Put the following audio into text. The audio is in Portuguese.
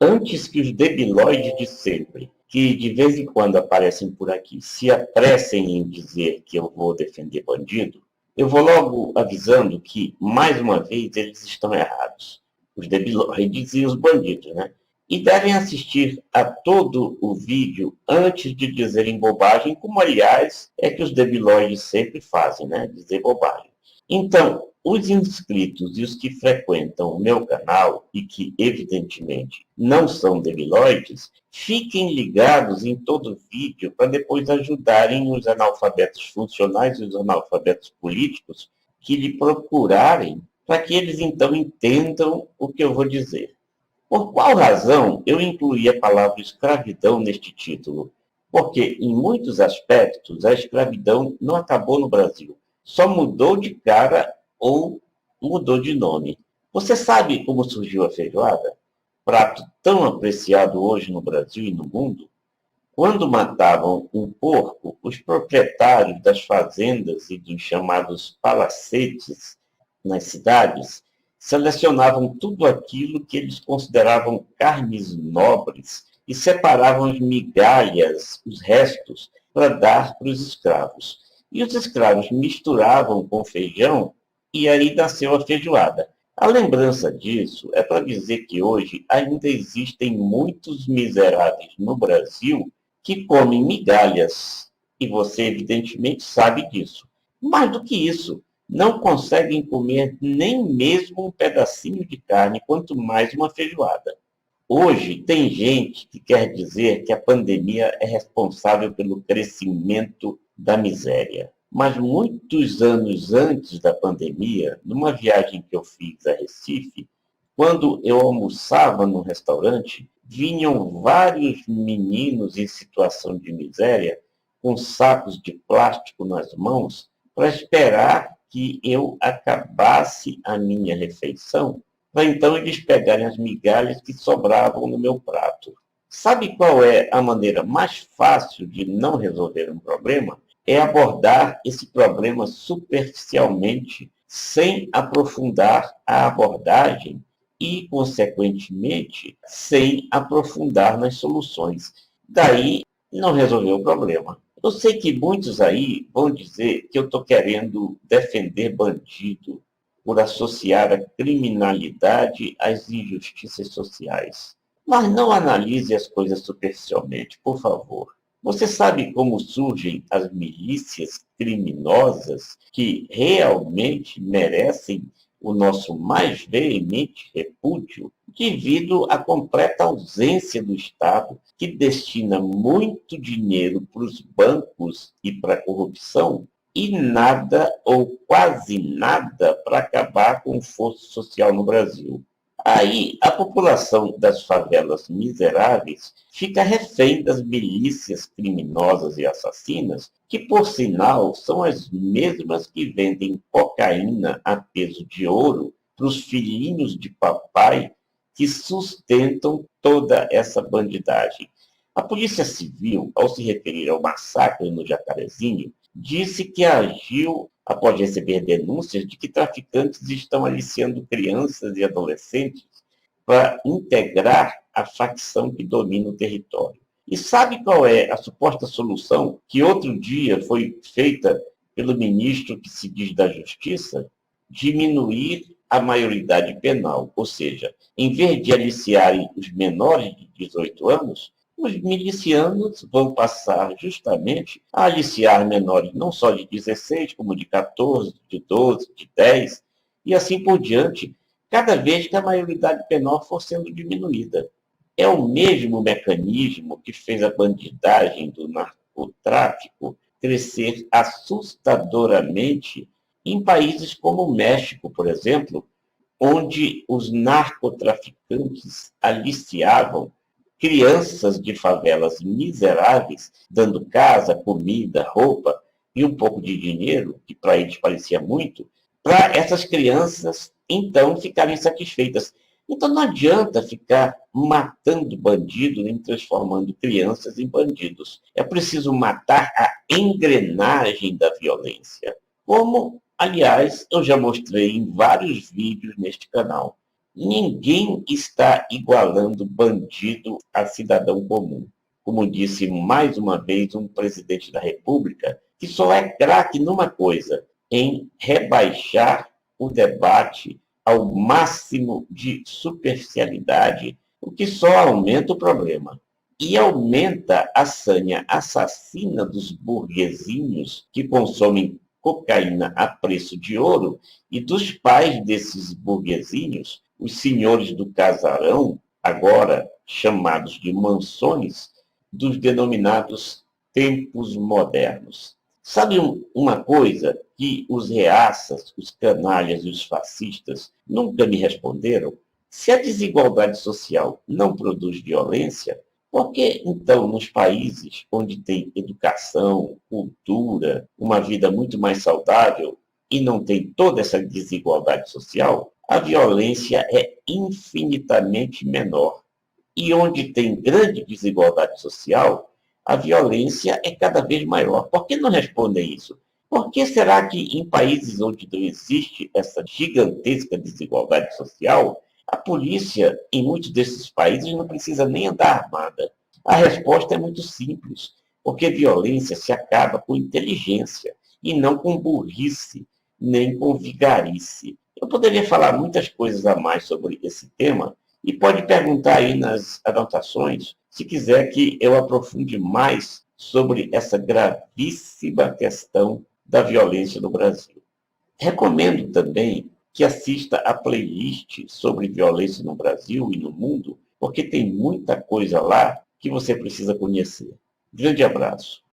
Antes que os debilóides de sempre, que de vez em quando aparecem por aqui, se apressem em dizer que eu vou defender bandido, eu vou logo avisando que, mais uma vez, eles estão errados. Os debilóides e os bandidos, né? E devem assistir a todo o vídeo antes de dizerem bobagem, como, aliás, é que os debilóides sempre fazem, né? Dizer bobagem. Então, os inscritos e os que frequentam o meu canal e que, evidentemente, não são debilóides, fiquem ligados em todo vídeo para depois ajudarem os analfabetos funcionais e os analfabetos políticos que lhe procurarem, para que eles então entendam o que eu vou dizer. Por qual razão eu incluí a palavra escravidão neste título? Porque, em muitos aspectos, a escravidão não acabou no Brasil. Só mudou de cara ou mudou de nome. Você sabe como surgiu a feijoada? Prato tão apreciado hoje no Brasil e no mundo? Quando matavam um porco, os proprietários das fazendas e dos chamados palacetes nas cidades selecionavam tudo aquilo que eles consideravam carnes nobres e separavam as migalhas, os restos, para dar para os escravos. E os escravos misturavam com feijão e aí nasceu a feijoada. A lembrança disso é para dizer que hoje ainda existem muitos miseráveis no Brasil que comem migalhas. E você, evidentemente, sabe disso. Mais do que isso, não conseguem comer nem mesmo um pedacinho de carne, quanto mais uma feijoada. Hoje, tem gente que quer dizer que a pandemia é responsável pelo crescimento da miséria. Mas muitos anos antes da pandemia, numa viagem que eu fiz a Recife, quando eu almoçava no restaurante, vinham vários meninos em situação de miséria, com sacos de plástico nas mãos, para esperar que eu acabasse a minha refeição, para então eles pegarem as migalhas que sobravam no meu prato. Sabe qual é a maneira mais fácil de não resolver um problema? É abordar esse problema superficialmente, sem aprofundar a abordagem e, consequentemente, sem aprofundar nas soluções. Daí, não resolveu o problema. Eu sei que muitos aí vão dizer que eu estou querendo defender bandido por associar a criminalidade às injustiças sociais. Mas não analise as coisas superficialmente, por favor. Você sabe como surgem as milícias criminosas que realmente merecem o nosso mais veemente repúdio devido à completa ausência do Estado, que destina muito dinheiro para os bancos e para a corrupção e nada ou quase nada para acabar com o fosso social no Brasil. Aí, a população das favelas miseráveis fica refém das milícias criminosas e assassinas, que, por sinal, são as mesmas que vendem cocaína a peso de ouro para os filhinhos de papai que sustentam toda essa bandidagem. A Polícia Civil, ao se referir ao massacre no Jacarezinho, disse que agiu após receber denúncias de que traficantes estão aliciando crianças e adolescentes para integrar a facção que domina o território. E sabe qual é a suposta solução que outro dia foi feita pelo ministro que se diz da Justiça? Diminuir a maioridade penal, ou seja, em vez de aliciarem os menores de 18 anos, os milicianos vão passar justamente a aliciar menores não só de 16, como de 14, de 12, de 10, e assim por diante, cada vez que a maioridade penal for sendo diminuída. É o mesmo mecanismo que fez a bandidagem do narcotráfico crescer assustadoramente em países como o México, por exemplo, onde os narcotraficantes aliciavam crianças de favelas miseráveis, dando casa, comida, roupa e um pouco de dinheiro, que para eles parecia muito, para essas crianças, então, ficarem satisfeitas. Então, não adianta ficar matando bandido nem transformando crianças em bandidos. É preciso matar a engrenagem da violência, como, aliás, eu já mostrei em vários vídeos neste canal. Ninguém está igualando bandido a cidadão comum. Como disse mais uma vez um presidente da República, que só é craque numa coisa, em rebaixar o debate ao máximo de superficialidade, o que só aumenta o problema. E aumenta a sanha assassina dos burguesinhos que consomem cocaína a preço de ouro e dos pais desses burguesinhos, os senhores do casarão, agora chamados de mansões, dos denominados tempos modernos. Sabe uma coisa que os reaças, os canalhas e os fascistas nunca me responderam? Se a desigualdade social não produz violência, por que, então, nos países onde tem educação, cultura, uma vida muito mais saudável e não tem toda essa desigualdade social, a violência é infinitamente menor? E onde tem grande desigualdade social, a violência é cada vez maior. Por que não respondem isso? Por que será que em países onde não existe essa gigantesca desigualdade social, a polícia, em muitos desses países, não precisa nem andar armada? A resposta é muito simples, porque violência se acaba com inteligência e não com burrice, nem com vigarice. Eu poderia falar muitas coisas a mais sobre esse tema, e pode perguntar aí nas anotações, se quiser que eu aprofunde mais sobre essa gravíssima questão da violência no Brasil. Recomendo também que assista a playlist sobre violência no Brasil e no mundo, porque tem muita coisa lá que você precisa conhecer. Grande abraço.